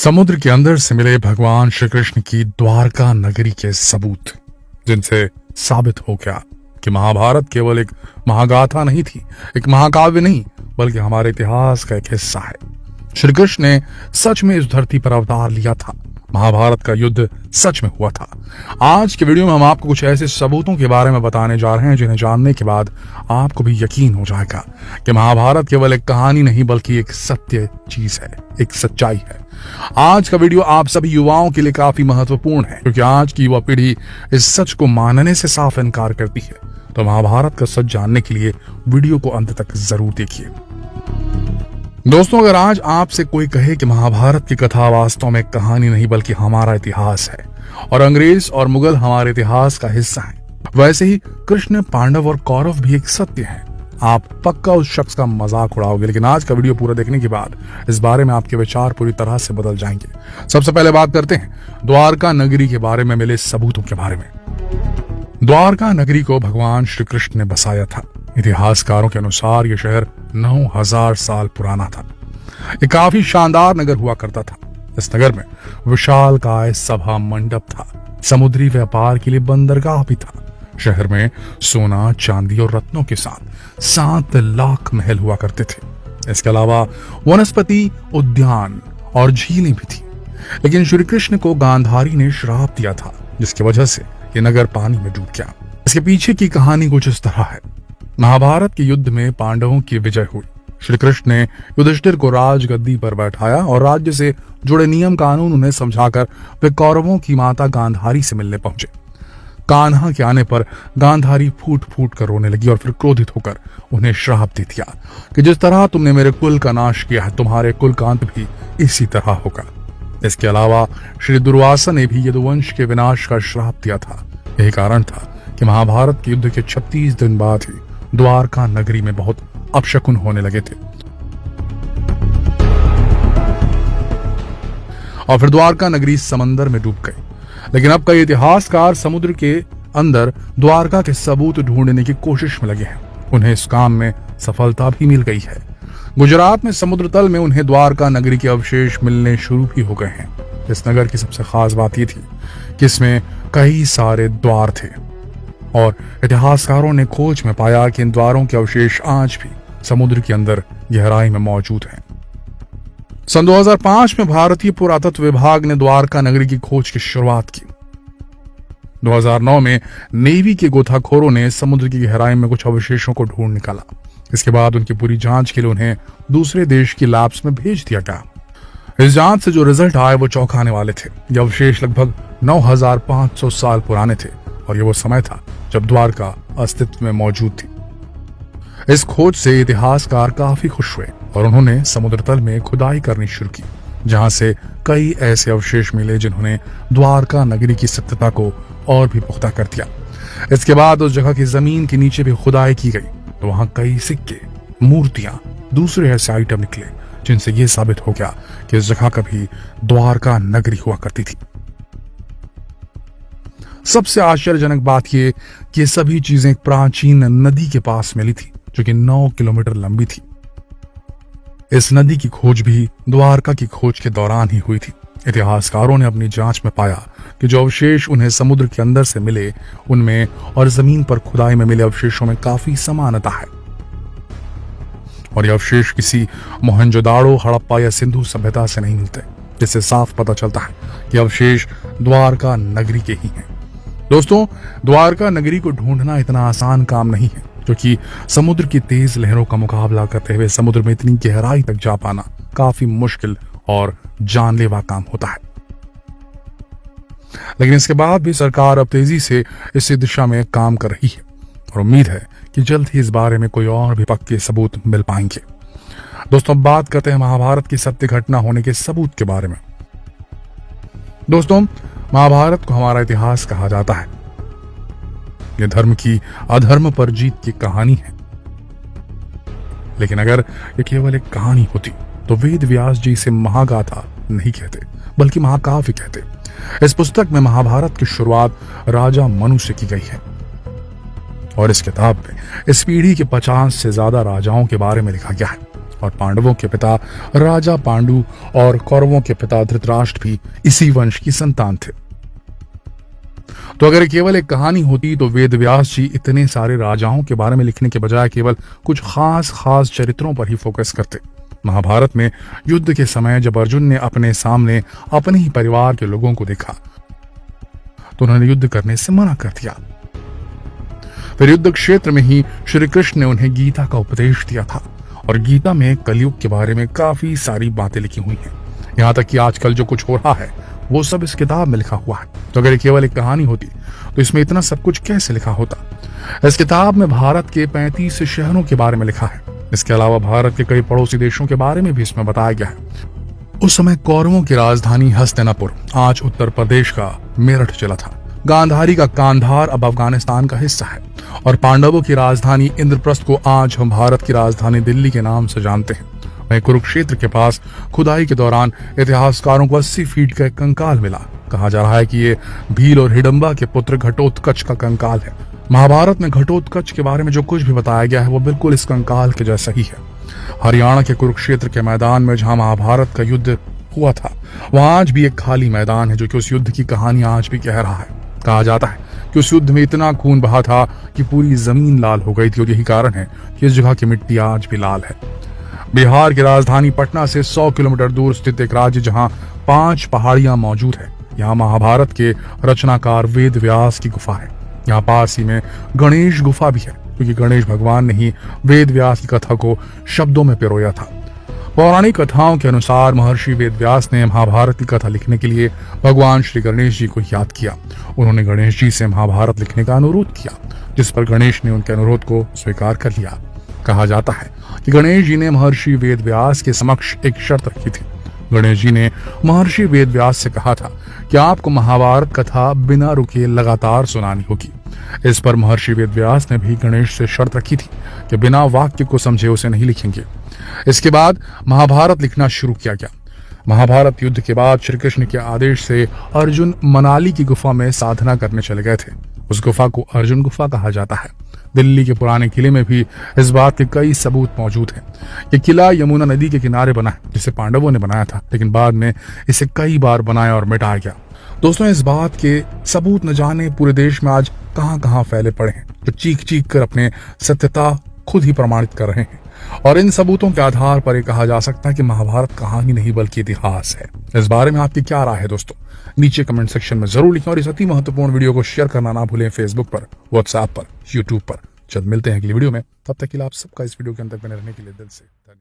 समुद्र के अंदर से मिले भगवान श्री कृष्ण की द्वारका नगरी के सबूत, जिनसे साबित हो गया कि महाभारत केवल एक महागाथा नहीं थी, एक महाकाव्य नहीं, बल्कि हमारे इतिहास का एक हिस्सा है। श्री कृष्ण ने सच में इस धरती पर अवतार लिया था। महाभारत का युद्ध सच में हुआ था। आज के वीडियो में हम आपको कुछ ऐसे सबूतों के बारे में बताने जा रहे हैं जिन्हें जानने के बाद आपको भी यकीन हो जाएगा कि महाभारत केवल एक कहानी नहीं बल्कि एक सत्य चीज है, एक सच्चाई है। आज का वीडियो आप सभी युवाओं के लिए काफी महत्वपूर्ण है, क्योंकि आज की युवा पीढ़ी इस सच को मानने से साफ इनकार करती है। तो महाभारत का सच जानने के लिए वीडियो को अंत तक जरूर देखिए। दोस्तों, अगर आज आपसे कोई कहे कि महाभारत की कथा वास्तव में कहानी नहीं बल्कि हमारा इतिहास है और अंग्रेज और मुगल हमारे इतिहास का हिस्सा है, वैसे ही कृष्ण, पांडव और कौरव भी एक सत्य है, आप पक्का उस शख्स का मजाक उड़ाओगे। लेकिन आज का वीडियो पूरा देखने के बाद इस बारे में आपके विचार पूरी तरह से बदल जाएंगे। सबसे पहले बात करते हैं द्वारका नगरी के बारे में मिले सबूतों के बारे में। द्वारका नगरी को भगवान श्री कृष्ण ने बसाया था। इतिहासकारों के अनुसार यह शहर 9000 साल पुराना था। ये काफी शानदार नगर हुआ करता था। इस नगर में विशालकाय सभा मंडप था। समुद्री व्यापार के लिए बंदरगाह भी था। शहर में सोना, चांदी और रत्नों के साथ 7 लाख महल हुआ करते थे। इसके अलावा वनस्पति उद्यान और झीलें भी थी। लेकिन श्री कृष्ण को गांधारी ने श्राप दिया था, जिसकी वजह से ये नगर पानी में डूब गया। इसके पीछे की कहानी कुछ इस तरह है। महाभारत के युद्ध में पांडवों की विजय हुई। श्री कृष्ण ने युधिष्ठिर को राजगद्दी पर बैठाया और राज्य से जुड़े नियम कानून उन्हें समझाकर वे कौरवों की माता गांधारी से मिलने पहुंचे। कान्हा के आने पर गांधारी फूट फूट कर रोने लगी और फिर क्रोधित होकर उन्हें श्राप दे दिया कि जिस तरह तुमने मेरे कुल का नाश किया है, तुम्हारे कुल का अंत भी इसी तरह होगा। इसके अलावा श्री दुर्वासा ने भी यदुवंश के विनाश का श्राप दिया था। यही कारण था कि महाभारत के युद्ध के 36 दिन बाद ही द्वारका नगरी में बहुत अपशकुन होने लगे थे और फिर द्वारका नगरी समंदर में डूब गई। लेकिन अब कई इतिहासकार समुद्र के अंदर द्वारका के सबूत ढूंढने की कोशिश में लगे हैं। उन्हें इस काम में सफलता भी मिल गई है। गुजरात में समुद्र तल में उन्हें द्वारका नगरी के अवशेष मिलने शुरू भी हो गए हैं। इस नगर की सबसे खास बात यह थी कि इसमें कई सारे द्वार थे और इतिहासकारों ने खोज में पाया कि इन द्वारों के अवशेष आज भी समुद्र के अंदर गहराई में मौजूद हैं। सन 2005 में भारतीय पुरातत्व विभाग ने द्वारका नगरी की खोज की शुरुआत की। 2009 में नेवी के गोताखोरों ने समुद्र की गहराई में कुछ अवशेषों को ढूंढ निकाला। इसके बाद उनकी पूरी जांच के लिए उन्हें दूसरे देश की लैब्स में भेज दिया गया। इस जांच से जो रिजल्ट आए वो चौंकाने वाले थे। ये अवशेष लगभग 9500 साल पुराने थे और ये वो समय था जब द्वारका अस्तित्व में मौजूद थी। इस खोज से इतिहासकार काफी खुश हुए और उन्होंने समुद्र तल में खुदाई करनी शुरू की, जहां से कई ऐसे अवशेष मिले जिन्होंने द्वारका नगरी की सत्यता को और भी पुख्ता कर दिया। इसके बाद उस जगह की जमीन के नीचे भी खुदाई की गई तो वहां कई सिक्के, मूर्तियां, दूसरे ऐसे आइटम निकले जिनसे यह साबित हो गया कि इस जगह कभी द्वारका नगरी हुआ करती थी। सबसे आश्चर्यजनक बात यह कि सभी चीजें एक प्राचीन नदी के पास मिली थी जो कि 9 किलोमीटर लंबी थी। इस नदी की खोज भी द्वारका की खोज के दौरान ही हुई थी। इतिहासकारों ने अपनी जांच में पाया कि जो अवशेष उन्हें समुद्र के अंदर से मिले उनमें और जमीन पर खुदाई में मिले अवशेषों में काफी समानता है और ये अवशेष किसी मोहनजोदाड़ो, हड़प्पा या सिंधु सभ्यता से नहीं मिलते, जिससे साफ पता चलता है कि अवशेष द्वारका नगरी के ही हैं। दोस्तों, द्वारका नगरी को ढूंढना इतना आसान काम नहीं है, क्योंकि समुद्र की तेज लहरों का मुकाबला करते हुए समुद्र में इतनी गहराई तक जा पाना काफी मुश्किल और जानलेवा काम होता है। लेकिन इसके बाद भी सरकार अब तेजी से इस दिशा में काम कर रही है और उम्मीद है कि जल्द ही इस बारे में कोई और भी पक्के सबूत मिल पाएंगे। दोस्तों, बात करते हैं महाभारत की सत्य घटना होने के सबूत के बारे में। दोस्तों, महाभारत को हमारा इतिहास कहा जाता है। यह धर्म की अधर्म पर जीत की कहानी है। लेकिन अगर यह केवल एक कहानी होती तो वेद व्यास जी इसे महागाथा नहीं कहते बल्कि महाकाव्य कहते। इस पुस्तक में महाभारत की शुरुआत राजा मनु से की गई है और इस किताब में इस पीढ़ी के 50 से ज्यादा राजाओं के बारे में लिखा गया है। और पांडवों के पिता राजा पांडु और कौरवों के पिता धृतराष्ट्र भी इसी वंश की संतान थे। तो अगर केवल एक कहानी होती तो वेद व्यास जी इतने सारे राजाओं के बारे में लिखने के बजाय केवल कुछ खास चरित्रों पर ही फोकस करते। महाभारत में युद्ध के समय जब अर्जुन ने अपने सामने अपने ही परिवार के लोगों को देखा तो उन्होंने युद्ध करने से मना कर दिया। फिर युद्ध क्षेत्र में ही श्री कृष्ण ने उन्हें गीता का उपदेश दिया था और गीता में कलयुग के बारे में काफी सारी बातें लिखी हुई हैं। यहाँ तक कि आजकल जो कुछ हो रहा है वो सब इस किताब में लिखा हुआ है। तो अगर केवल एक कहानी होती तो इसमें इतना सब कुछ कैसे लिखा होता। इस किताब में भारत के 35 शहरों के बारे में लिखा है। इसके अलावा भारत के कई पड़ोसी देशों के बारे में भी इसमें बताया गया है। उस समय कौरवों की राजधानी हस्तिनापुर, आज उत्तर प्रदेश का मेरठ जिला था। गांधारी का कांधार अब अफगानिस्तान का हिस्सा है और पांडवों की राजधानी इंद्रप्रस्थ को आज हम भारत की राजधानी दिल्ली के नाम से जानते हैं। वहीं कुरुक्षेत्र के पास खुदाई के दौरान इतिहासकारों को 80 फीट का एक कंकाल मिला। कहा जा रहा है कि ये भील और हिडंबा के पुत्र घटोत्कच का कंकाल है। महाभारत में घटोत्कच के बारे में जो कुछ भी बताया गया है वो बिल्कुल इस कंकाल के जैसा ही है। हरियाणा के कुरुक्षेत्र के मैदान में जहां महाभारत का युद्ध हुआ था वहां आज भी एक खाली मैदान है जो कि उस युद्ध की कहानी आज भी कह रहा है। कहा जाता है कि उस युद्ध में इतना खून बहा था कि पूरी जमीन लाल हो गई थी और यही कारण है कि इस जगह की मिट्टी आज भी लाल है। बिहार की राजधानी पटना से 100 किलोमीटर दूर स्थित एक राज्य जहां 5 पहाड़ियां मौजूद है। यहाँ महाभारत के रचनाकार वेद व्यास की गुफा है। यहाँ पारसी में गणेश गुफा भी है क्योंकि गणेश भगवान ने ही वेद व्यास की कथा को शब्दों में पिरोया था। पौराणिक कथाओं के अनुसार महर्षि वेद व्यास ने महाभारत की कथा लिखने के लिए भगवान श्री गणेश जी को याद किया। उन्होंने गणेश जी से महाभारत लिखने का अनुरोध किया जिस पर गणेश ने उनके अनुरोध को स्वीकार कर लिया। कहा जाता है कि गणेश जी ने महर्षि वेद व्यास के समक्ष एक शर्त रखी थी। गणेश जी ने महर्षि वेद व्यास से कहा था कि आपको महाभारत कथा बिना रुके लगातार सुनानी होगी। इस पर महर्षि वेद व्यास ने भी गणेश से शर्त रखी थी कि बिना वाक्य को समझे उसे नहीं लिखेंगे। इसके बाद महाभारत लिखना शुरू किया गया। महाभारत युद्ध के बाद श्री कृष्ण के आदेश से अर्जुन मनाली की गुफा में साधना करने चले गए थे। उस गुफा को अर्जुन गुफा कहा जाता है। दिल्ली के पुराने किले में भी इस बात के कई सबूत मौजूद हैं। ये किला यमुना नदी के किनारे बना है जिसे पांडवों ने बनाया था, लेकिन बाद में इसे कई बार बनाया और मिटाया गया। दोस्तों, इस बात के सबूत न जाने पूरे देश में आज कहां फैले पड़े हैं जो चीख कर अपने सत्यता खुद ही प्रमाणित कर रहे हैं। और इन सबूतों के आधार पर यह कहा जा सकता है कि महाभारत कहानी नहीं बल्कि इतिहास है। इस बारे में आपकी क्या राय है दोस्तों, नीचे कमेंट सेक्शन में जरूर लिखें और इस अति महत्वपूर्ण वीडियो को शेयर करना ना भूलें फेसबुक पर, व्हाट्सएप पर, यूट्यूब पर। जल्द मिलते हैं अगली वीडियो में। तब तक के लिए आप सबका इस वीडियो के अंदर बने रहने के लिए दिल से धन्यवाद।